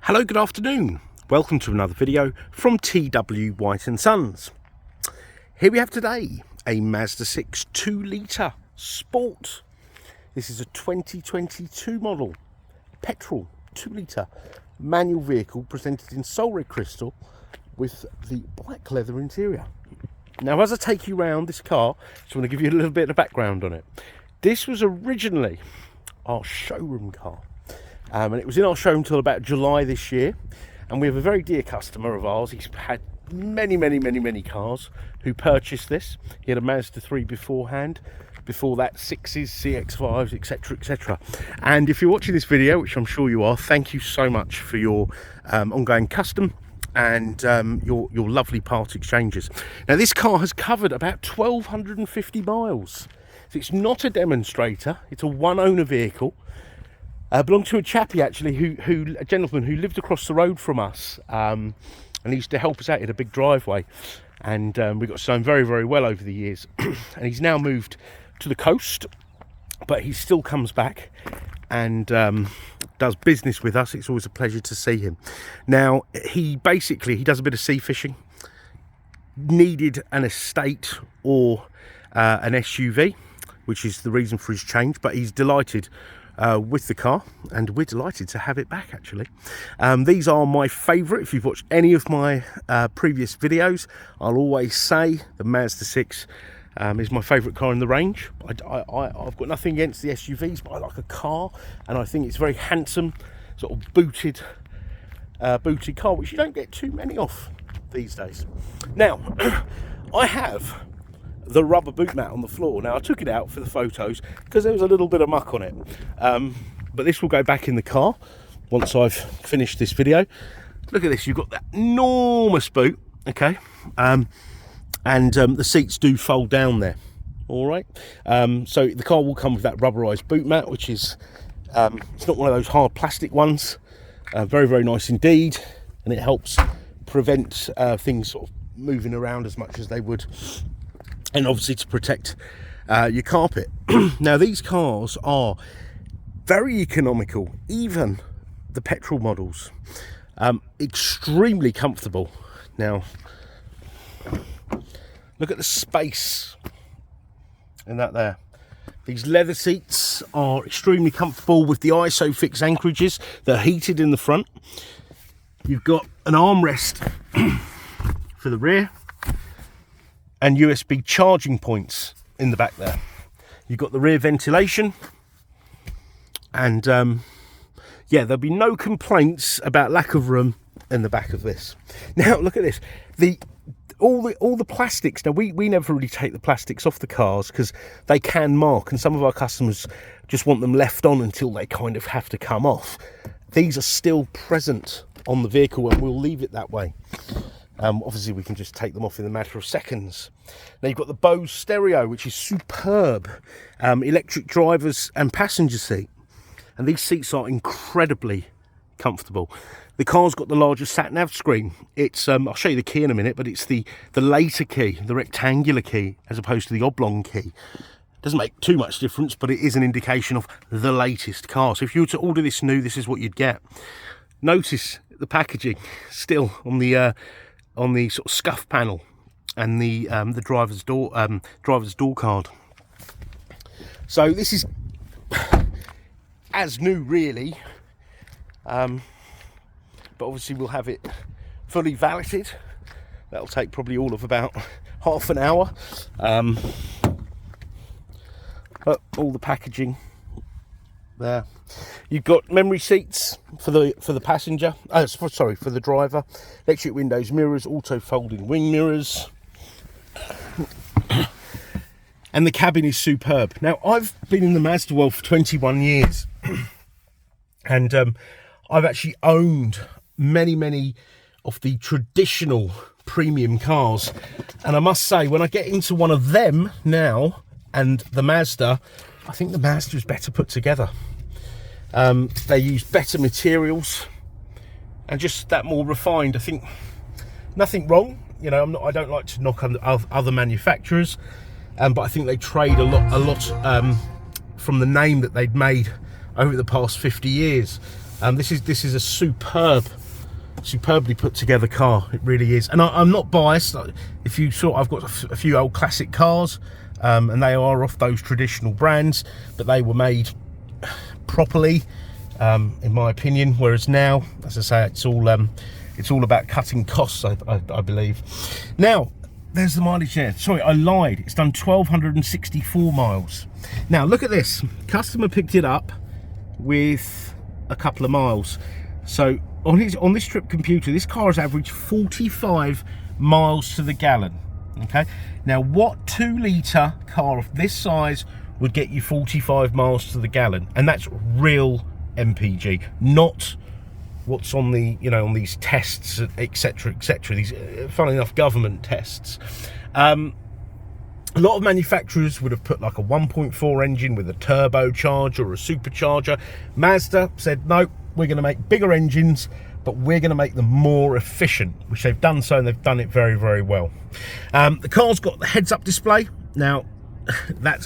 Hello, good afternoon. Welcome to another video from T.W White Sons. Here we have today a Mazda 6 2-litre Sport. This is a 2022 model, petrol 2-litre manual vehicle presented in Soul Red Crystal with the black leather interior. Now, as I take you around this car, I just want to give you a little bit of background on it. This was originally our showroom car. And it was in our showroom till about July this year, and we have a very dear customer of ours. He's had many cars who purchased this. He had a Mazda 3 beforehand, before that 6s, CX-5s, etc. And if you're watching this video, which I'm sure you are, thank you so much for your ongoing custom and your lovely part exchanges. Now, this car has covered about 1,250 miles. So it's not a demonstrator, it's a one-owner vehicle. Belonged to a chappie actually, a gentleman who lived across the road from us, and he used to help us out. He had a big driveway, and we got to know him very well over the years. And he's now moved to the coast, but he still comes back and does business with us. It's always a pleasure to see him. Now, he does a bit of sea fishing, needed an estate or an SUV, which is the reason for his change, but he's delighted with the car, and we're delighted to have it back actually. These are my favourite. If you've watched any of my previous videos, I'll always say the Mazda 6 is my favourite car in the range. I've got nothing against the SUVs, but I like a car, and I think it's a very handsome sort of booted car, which you don't get too many of these days. Now, I have the rubber boot mat on the floor. Now, I took it out for the photos because there was a little bit of muck on it, but this will go back in the car once I've finished this video. Look at this, you've got that enormous boot, okay, and the seats do fold down there, all right. So the car will come with that rubberized boot mat, which is it's not one of those hard plastic ones. Very nice indeed, and it helps prevent things sort of moving around as much as they would, and obviously to protect your carpet. Now, these cars are very economical, even the petrol models, extremely comfortable. Now, look at the space in that there. These leather seats are extremely comfortable with the ISOFIX anchorages. They're heated in the front. You've got an armrest for the rear, and USB charging points in the back there. You've got the rear ventilation, and yeah, there'll be no complaints about lack of room in the back of this. Now, look at this. All the plastics. Now, we never really take the plastics off the cars because they can mark, and some of our customers just want them left on until they kind of have to come off. These are still present on the vehicle, and we'll leave it that way. Obviously, we can just take them off in a matter of seconds. Now, you've got the Bose stereo, which is superb. Electric drivers and passenger seat. And these seats are incredibly comfortable. The car's got the largest sat-nav screen. It's I'll show you the key in a minute, but it's the later key, the rectangular key, as opposed to the oblong key. Doesn't make too much difference, but it is an indication of the latest car. So if you were to order this new, this is what you'd get. Notice the packaging still on the sort of scuff panel, and the driver's door card. So this is as new, really, but obviously we'll have it fully valeted. That'll take probably all of about half an hour. But all the packaging there. You've got memory seats for the passenger. For the driver. Electric windows, mirrors, auto folding wing mirrors, and the cabin is superb. Now, I've been in the Mazda world for 21 years, and I've actually owned many of the traditional premium cars, and I must say, when I get into one of them now and the Mazda, I think the Mazda is better put together. They use better materials and just that more refined. I think nothing wrong, you know. I don't like to knock on other manufacturers, but I think they trade a lot from the name that they'd made over the past 50 years. This is a superbly put together car. It really is. And I'm not biased. If you saw, I've got a few old classic cars, and they are off those traditional brands, but they were made properly, in my opinion. Whereas now, as I say, it's all about cutting costs, I believe. Now, there's the mileage there. Sorry, I lied. It's done 1,264 miles. Now, look at this. Customer picked it up with a couple of miles. So on this trip computer, this car has averaged 45 miles to the gallon. Okay. Now, what 2-litre car of this size would get you 45 miles to the gallon? And that's real MPG, not what's on the, you know, on these tests, etc., etc. These, funnily enough, government tests. A lot of manufacturers would have put like a 1.4 engine with a turbocharger or a supercharger. Mazda said, no, we're going to make bigger engines, but we're going to make them more efficient, which they've done so, and they've done it very, very well. The car's got the heads-up display. Now,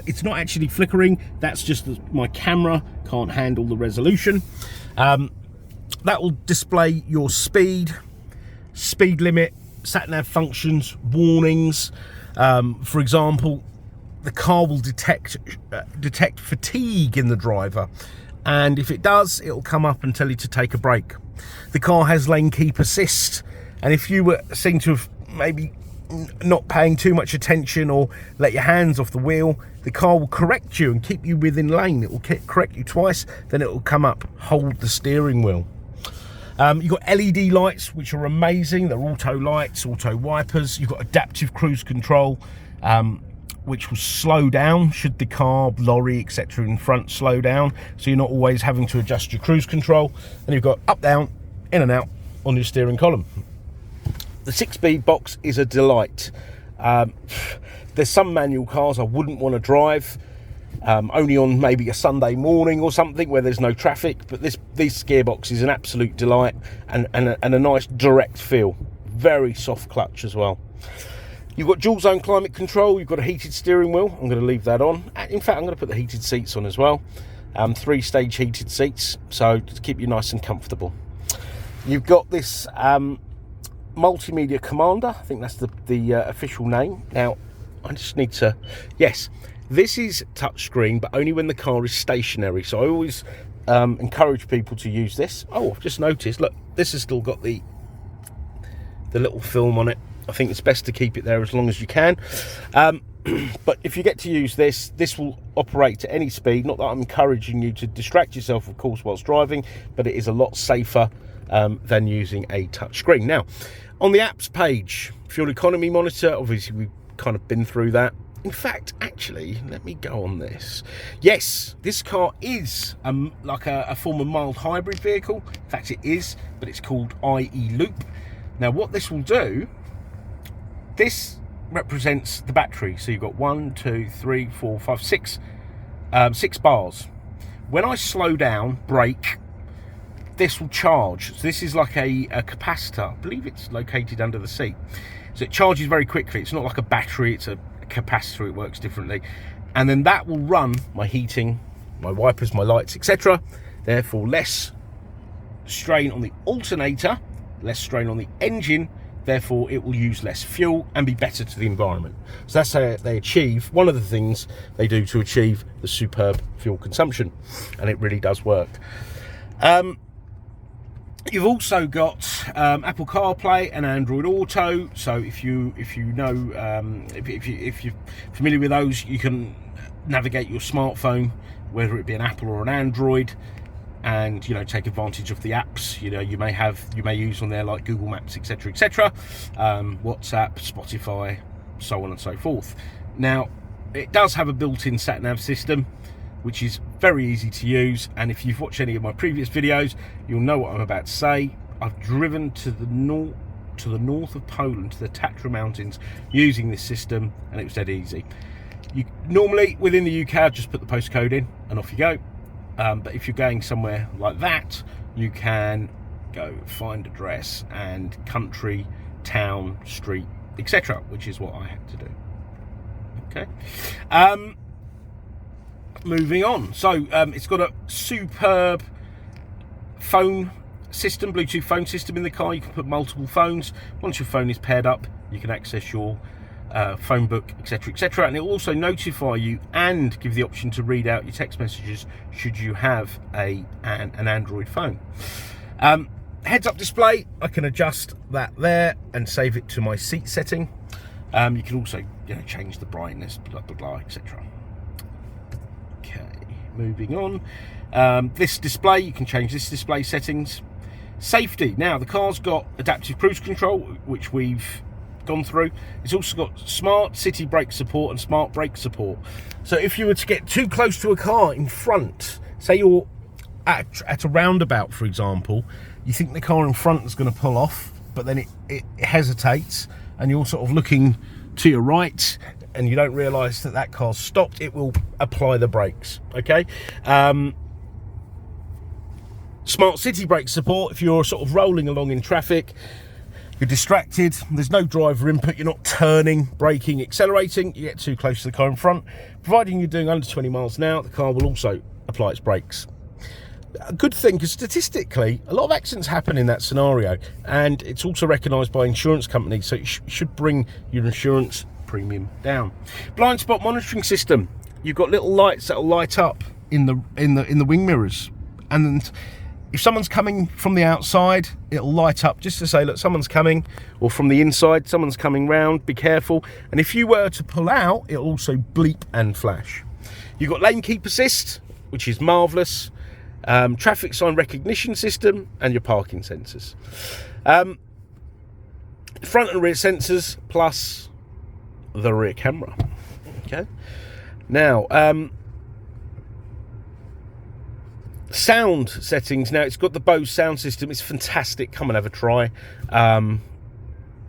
it's not actually flickering. That's just that my camera can't handle the resolution. That will display your speed limit, sat-nav functions, warnings. For example, the car will detect fatigue in the driver, and if it does, it'll come up and tell you to take a break. The car has lane keep assist, and if you were seen to have maybe not paying too much attention or let your hands off the wheel, the car will correct you and keep you within lane. It will correct you twice, then it will come up, hold the steering wheel. You've got LED lights, which are amazing. They're auto lights, auto wipers. You've got adaptive cruise control, which will slow down should the car, lorry, etc. in front slow down, so you're not always having to adjust your cruise control. And you've got up, down, in and out on your steering column. The 6-speed box is a delight. There's some manual cars I wouldn't want to drive, only on maybe a Sunday morning or something where there's no traffic, but this gearbox is an absolute delight, and a nice direct feel. Very soft clutch as well. You've got dual zone climate control. You've got a heated steering wheel. I'm going to leave that on. In fact, I'm going to put the heated seats on as well. 3-stage heated seats, so to keep you nice and comfortable. You've got this multimedia commander. I think that's the official name. Now, I just need to, yes, this is touchscreen, but only when the car is stationary. So I always encourage people to use this. Oh, I've just noticed, look, this has still got the little film on it. I think it's best to keep it there as long as you can. But if you get to use this will operate to any speed. Not that I'm encouraging you to distract yourself, of course, whilst driving, but it is a lot safer than using a touchscreen. Now, on the apps page, fuel economy monitor, obviously we've kind of been through that. In fact, actually, let me go on this. Yes, this car is like a form of mild hybrid vehicle. In fact, it is, but it's called IE Loop. Now, what this will do, this represents the battery. So you've got 1, 2, 3, 4, 5, 6 bars. When I slow down, brake, this will charge. So this is like a capacitor. I believe it's located under the seat. So it charges very quickly. It's not like a battery, it's a capacitor. It works differently. And then that will run my heating, my wipers, my lights, etc. Therefore, less strain on the alternator, less strain on the engine. Therefore, it will use less fuel and be better to the environment. So that's how they achieve, one of the things they do to achieve the superb fuel consumption. And it really does work. You've also got Apple CarPlay and Android Auto. So if you're familiar with those, you can navigate your smartphone, whether it be an Apple or an Android, and take advantage of the apps you may use on there, like Google Maps, etc., etc., WhatsApp, Spotify, so on and so forth. Now, it does have a built-in sat-nav system, which is very easy to use, and if you've watched any of my previous videos, you'll know what I'm about to say. I've driven to the north of Poland, to the Tatra Mountains, using this system, and it was dead easy. You normally, within the UK, I'd just put the postcode in and off you go. But if you're going somewhere like that, you can go find address and country, town, street, etc., which is what I had to do. Okay. Moving on. So it's got a superb phone system, Bluetooth phone system in the car. You can put multiple phones. Once your phone is paired up, you can access your phone book, etc, etc, and it will also notify you and give the option to read out your text messages should you have an Android phone. Heads up display, I can adjust that there and save it to my seat setting. You can also, you know, change the brightness, blah blah blah, etc. Okay, moving on. This display, you can change this display settings. Safety. Now the car's got adaptive cruise control, which we've gone through. It's also got smart city brake support and smart brake support. So if you were to get too close to a car in front, say you're at a roundabout, for example, you think the car in front is going to pull off, but then it hesitates, and you're sort of looking to your right and you don't realise that that car's stopped, it will apply the brakes. Okay. Smart city brake support, if you're sort of rolling along in traffic, you're distracted, there's no driver input, you're not turning, braking, accelerating, you get too close to the car in front, providing you're doing under 20 miles an hour, the car will also apply its brakes. A good thing, because statistically a lot of accidents happen in that scenario, and it's also recognised by insurance companies, so it should bring your insurance premium down. Blind spot monitoring system, you've got little lights that will light up in the wing mirrors, and if someone's coming from the outside, it'll light up just to say, look, someone's coming, or from the inside, someone's coming round, be careful. And if you were to pull out, it'll also bleep and flash. You've got lane keep assist, which is marvellous. Traffic sign recognition system, and your parking sensors. Front and rear sensors, plus the rear camera. Okay. Now, sound settings. Now, it's got the Bose sound system. It's fantastic. Come and have a try.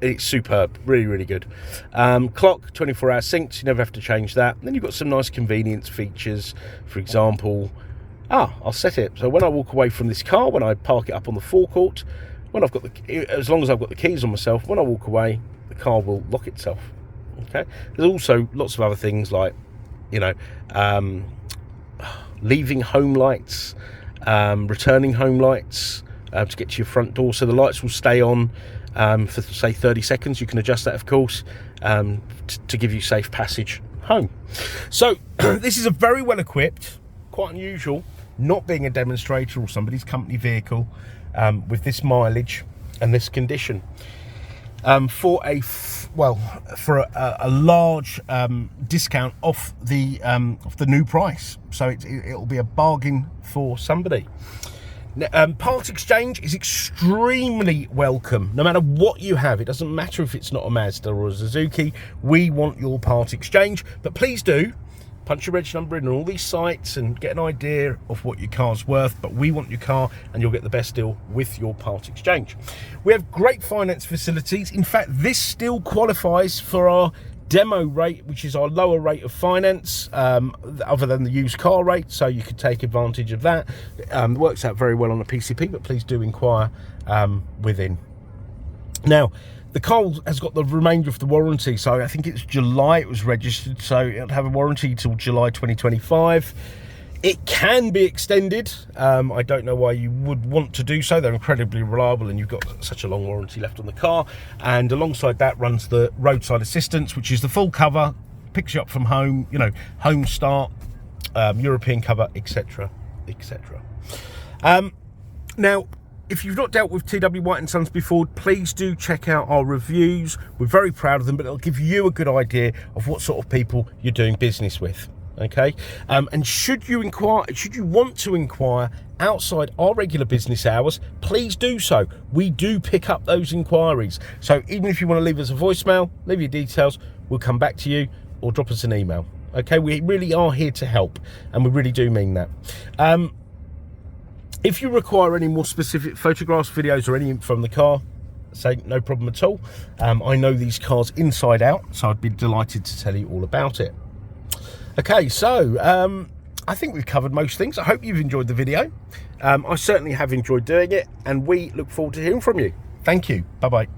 It's superb. Really, really good. Clock, 24-hour syncs. You never have to change that. And then you've got some nice convenience features. For example, I'll set it so when I walk away from this car, when I park it up on the forecourt, when I've got as long as I've got the keys on myself, when I walk away, the car will lock itself. Okay. There's also lots of other things like, you know, leaving home lights, returning home lights to get to your front door, so the lights will stay on for say 30 seconds. You can adjust that, of course, to give you safe passage home. So this is a very well equipped, quite unusual, not being a demonstrator or somebody's company vehicle, with this mileage and this condition, for a large discount off the new price. So it'll be a bargain for somebody. Part exchange is extremely welcome, no matter what you have. It doesn't matter if it's not a Mazda or a Suzuki. We want your part exchange, but please do punch your reg number in on all these sites and get an idea of what your car's worth. But we want your car, and you'll get the best deal with your part exchange. We have great finance facilities. In fact, this still qualifies for our demo rate, which is our lower rate of finance, other than the used car rate, so you could take advantage of that. Works out very well on a PCP, but please do inquire within. Now, the car has got the remainder of the warranty, so I think it's July it was registered, so it'll have a warranty till July 2025. It can be extended. I don't know why you would want to do so. They're incredibly reliable, and you've got such a long warranty left on the car. And alongside that runs the roadside assistance, which is the full cover, picks you up from home, you know, home start, European cover, etc, etc. Now, if you've not dealt with T.W White Sons before, please do check out our reviews. We're very proud of them, but it'll give you a good idea of what sort of people you're doing business with. Okay, and should you want to inquire outside our regular business hours, please do so. We do pick up those inquiries. So even if you want to leave us a voicemail, leave your details, we'll come back to you, or drop us an email. Okay, we really are here to help, and we really do mean that. If you require any more specific photographs, videos, or anything from the car, say no problem at all. I know these cars inside out, so I'd be delighted to tell you all about it. Okay, so I think we've covered most things. I hope you've enjoyed the video. I certainly have enjoyed doing it, and we look forward to hearing from you. Thank you. Bye-bye.